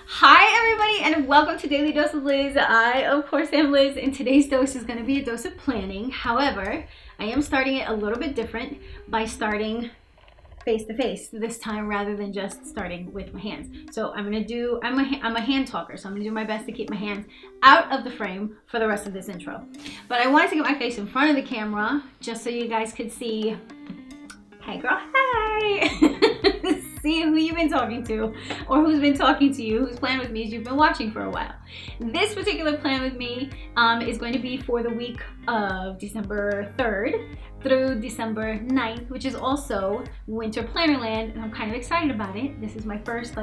Hi everybody and welcome to Daily Dose with Liz. I of course am Liz and today's dose is going to be a dose of planning. However, I am starting it a little bit different by starting face to face this time rather than just starting with my hands. So I'm a hand talker, so I'm gonna do my best to keep my hands out of the frame for the rest of this intro. But I wanted to get my face in front of the camera just so you guys could see, hey girl, hey! See who you've been talking to or who's been talking to you, whose plan with me is you've been watching for a while. This particular plan with me is going to be for the week of December 3rd through December 9th, which is also Winter Plannerland, and I'm kind of excited about it. This is my first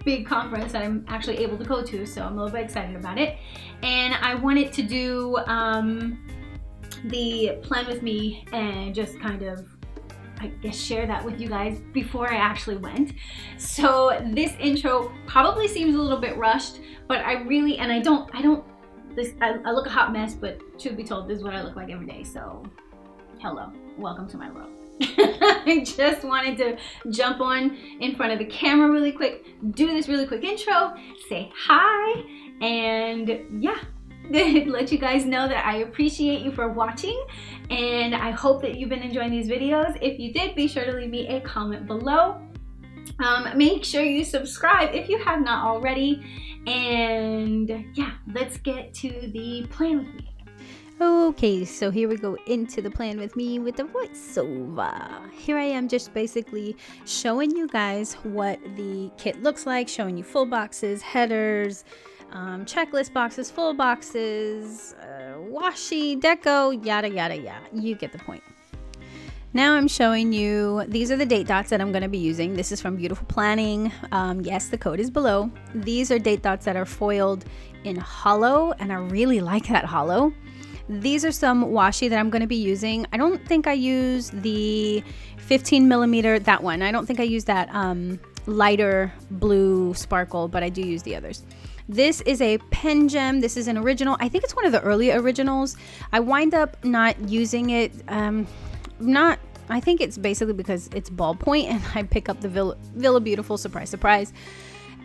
big conference that I'm actually able to go to, so I'm a little bit excited about it. And I wanted to do the plan with me and just kind of, I guess, share that with you guys before I actually went. So this intro probably seems a little bit rushed, but I look a hot mess, but truth be told, this is what I look like every day. So hello, welcome to my world. I just wanted to jump on in front of the camera really quick, do this really quick intro, say hi, and yeah, let you guys know that I appreciate you for watching, and I hope that you've been enjoying these videos. If you did, be sure to leave me a comment below. Make sure you subscribe if you have not already, and yeah, let's get to the plan with me. Okay, so here we go into the plan with me with the voiceover. Here I am just basically showing you guys what the kit looks like, showing you full boxes, headers, checklist boxes, full boxes, washi, deco, yada yada yada. You get the point. Now I'm showing you, these are the date dots that I'm going to be using. This is from BEaYOUtifulPlanning. Yes, the code is below. These are date dots that are foiled in hollow, and I really like that hollow. These are some washi that I'm going to be using. I don't think I use the 15 millimeter, that one. I don't think I use that lighter blue sparkle, but I do use the others. This is a pen gem. This is an original. I think it's one of the early originals. I wind up not using it. I think it's basically because it's ballpoint, and I pick up the Villa Beautiful, surprise, surprise.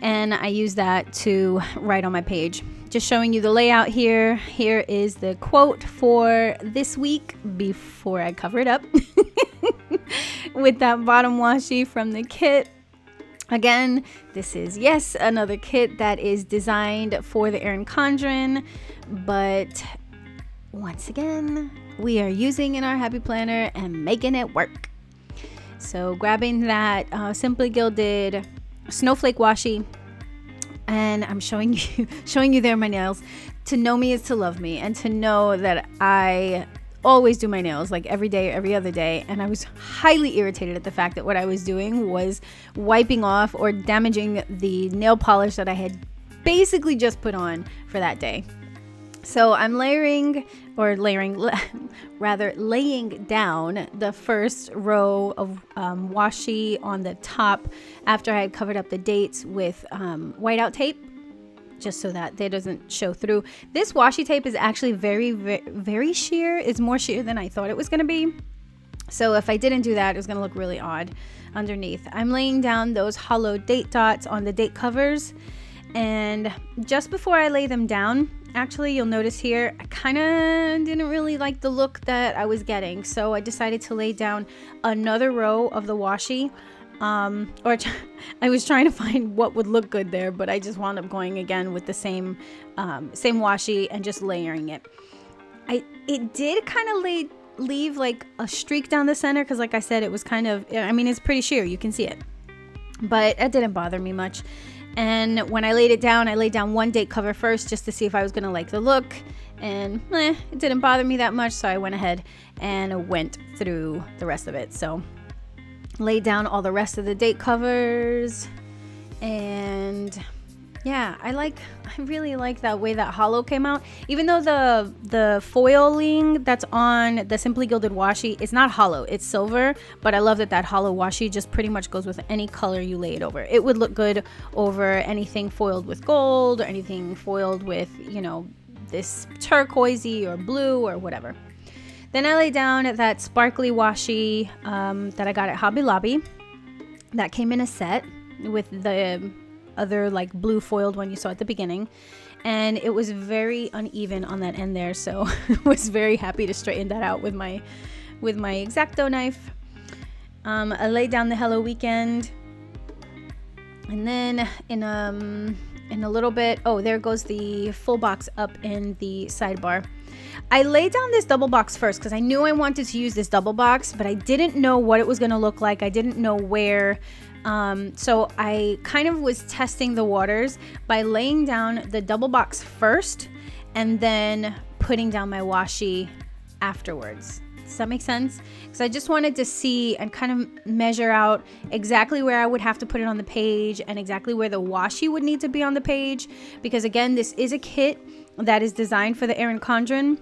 And I use that to write on my page. Just showing you the layout here. Here is the quote for this week before I cover it up with that bottom washi from the kit. Again, this is, yes, another kit that is designed for the ERIN CONDREN, but once again, we are using in our Happy Planner and making it work. So grabbing that Simply Gilded snowflake washi, and I'm showing you there my nails. To know me is to love me, and to know that I always do my nails like every day, every other day, and I was highly irritated at the fact that what I was doing was wiping off or damaging the nail polish that I had basically just put on for that day. So I'm laying down the first row of washi on the top after I had covered up the dates with whiteout tape, just so that they doesn't show through. This washi tape is actually very, very, very sheer. It's more sheer than I thought it was going to be. So if I didn't do that, it was going to look really odd underneath. I'm laying down those hollow date dots on the date covers, and just before I lay them down, actually, you'll notice here, I kind of didn't really like the look that I was getting, so I decided to lay down another row of the washi. I was trying to find what would look good there, but I just wound up going again with the same washi and just layering it. It did kind of leave like a streak down the center, because like I said, it was kind of, I mean, it's pretty sheer, you can see it, but it didn't bother me much. And when I laid it down, I laid down one date cover first just to see if I was going to like the look, and it didn't bother me that much, so I went ahead and went through the rest of it. So laid down all the rest of the date covers, and yeah, I really like that way that hollow came out. Even though the foiling that's on the Simply Gilded washi is not hollow, it's silver, but I love that hollow washi just pretty much goes with any color you lay it over. It would look good over anything foiled with gold, or anything foiled with, you know, this turquoisey or blue or whatever. Then I lay down that sparkly washi that I got at Hobby Lobby. That came in a set with the other like blue foiled one you saw at the beginning. And it was very uneven on that end there, so I was very happy to straighten that out with my X-Acto knife. I laid down the Hello Weekend, and then in a little bit, oh, there goes the full box up in the sidebar. I laid down this double box first because I knew I wanted to use this double box, but I didn't know what it was going to look like. I didn't know where. So I kind of was testing the waters by laying down the double box first and then putting down my washi afterwards. Does that make sense? Because I just wanted to see and kind of measure out exactly where I would have to put it on the page and exactly where the washi would need to be on the page. Because again, this is a kit that is designed for the ERIN CONDREN,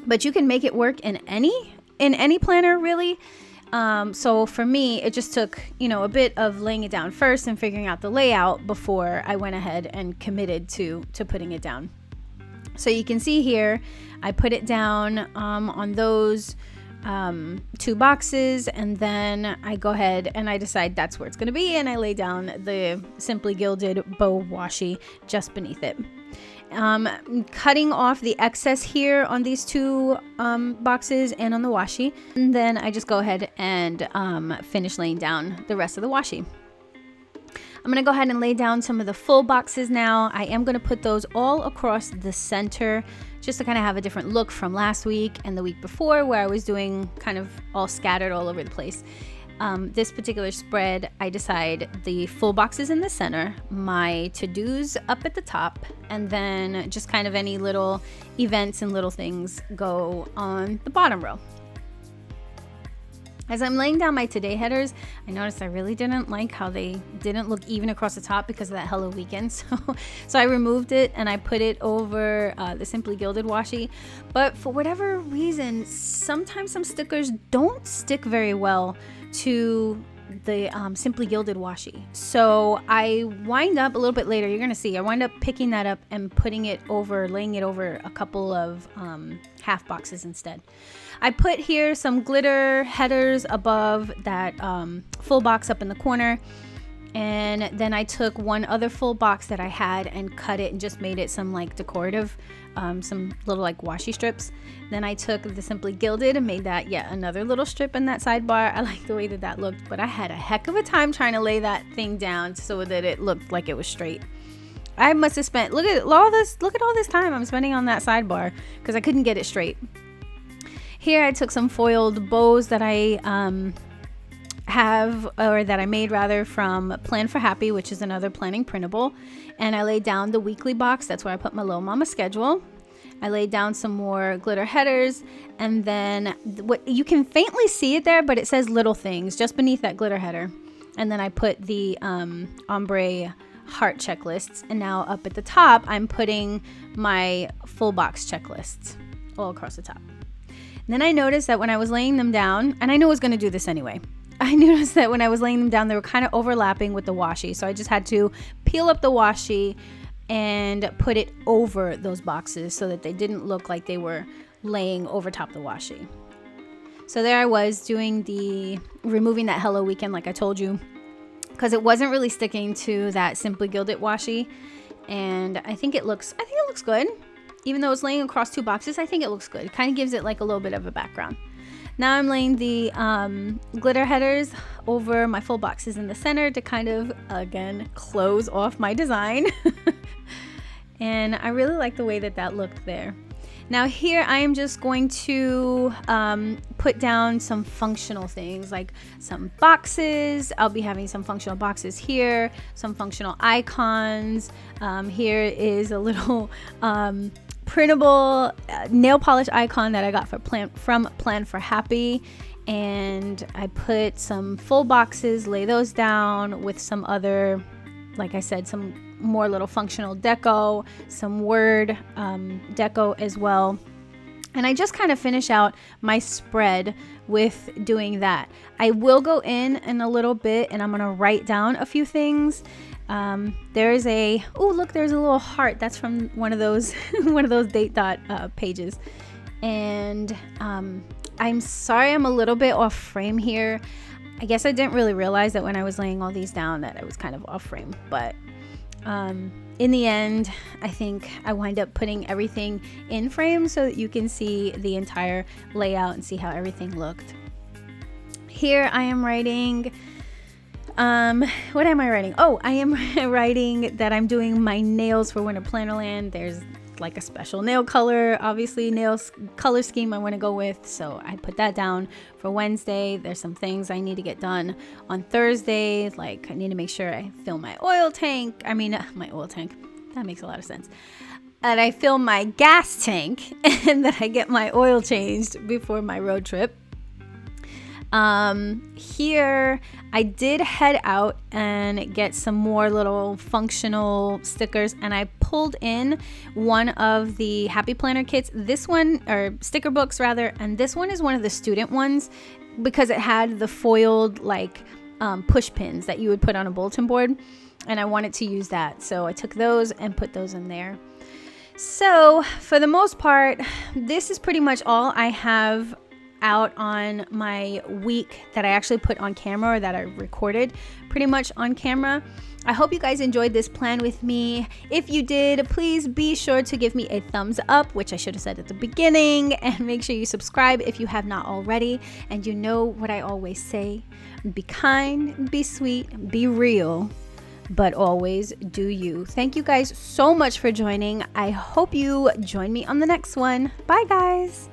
but you can make it work in any planner really. So for me, it just took, a bit of laying it down first and figuring out the layout before I went ahead and committed to putting it down. So you can see here, I put it down on those 2 boxes, and then I go ahead and I decide that's where it's going to be, and I lay down the Simply Gilded bow washi just beneath it. Cutting off the excess here on these 2 boxes and on the washi, and then I just go ahead and finish laying down the rest of the washi. I'm going to go ahead and lay down some of the full boxes now. I am going to put those all across the center just to kind of have a different look from last week and the week before, where I was doing kind of all scattered all over the place. This particular spread, I decide the full boxes in the center, my to-dos up at the top, and then just kind of any little events and little things go on the bottom row. As I'm laying down my today headers, I noticed I really didn't like how they didn't look even across the top because of that Hello Weekend. So I removed it and I put it over the Simply Gilded washi. But for whatever reason, sometimes some stickers don't stick very well to the Simply Gilded washi. So I wind up a little bit later, you're gonna see, I wind up picking that up and putting it over, laying it over a couple of half boxes instead. I put here some glitter headers above that full box up in the corner, and then I took one other full box that I had and cut it and just made it some like decorative, some little like washi strips. Then I took the Simply Gilded and made that yet another little strip in that sidebar. I like the way that that looked, but I had a heck of a time trying to lay that thing down so that it looked like it was straight. I must have spent, look at all this time I'm spending on that sidebar because I couldn't get it straight. Here I took some foiled bows that I that I made rather from Plan for Happy, which is another planning printable, and I laid down the weekly box. That's where I put my Little Mama schedule. I laid down some more glitter headers, and then what you can faintly see it there, but it says Little Things just beneath that glitter header. And then I put the ombre heart checklists, and now up at the top I'm putting my full box checklists all across the top. And then I noticed that when I was laying them down, and I knew I was going to do this anyway, I noticed that when I was laying them down, they were kind of overlapping with the washi. So I just had to peel up the washi and put it over those boxes so that they didn't look like they were laying over top the washi. So there I was removing that Hello Weekend like I told you, because it wasn't really sticking to that Simply Gilded washi. And I think it looks good. Even though it's laying across 2 boxes, I think it looks good. It kind of gives it like a little bit of a background. Now I'm laying the glitter headers over my full boxes in the center to kind of, again, close off my design. And I really like the way that that looked there. Now here I am just going to put down some functional things, like some boxes. I'll be having some functional boxes here, some functional icons. Here is a little printable nail polish icon that I got from Plan for Happy, and I put some full boxes, lay those down with some other, like I said, some more little functional deco, some word deco as well. And I just kind of finish out my spread with doing that. I will go in a little bit and I'm gonna write down a few things. There's a little heart. That's from one of those date dot pages. And I'm sorry I'm a little bit off frame here. I guess I didn't really realize that when I was laying all these down that I was kind of off frame, but In the end, I think I wind up putting everything in frame so that you can see the entire layout and see how everything looked. Here I am writing, what am I writing? Oh, I am writing that I'm doing my nails for Winter Plannerland. There's like a special nail color, obviously nails color scheme I want to go with, so I put that down for Wednesday. There's some things I need to get done on Thursday, like I need to make sure I fill my oil tank. I mean, my oil tank, that makes a lot of sense. And I fill my gas tank and that I get my oil changed before my road trip. Here I did head out and get some more little functional stickers, and I pulled in one of the Happy Planner kits, this one, or sticker books rather, and this one is one of the student ones because it had the foiled like push pins that you would put on a bulletin board, and I wanted to use that, so I took those and put those in there. So for the most part, this is pretty much all I have out on my week that I actually put on camera, or that I recorded pretty much on camera. I hope you guys enjoyed this plan with me. If you did, please be sure to give me a thumbs up, which I should have said at the beginning, and make sure you subscribe if you have not already. And you know what I always say, be kind, be sweet, be real, but always do you. Thank you guys so much for joining. I hope you join me on the next one. Bye guys.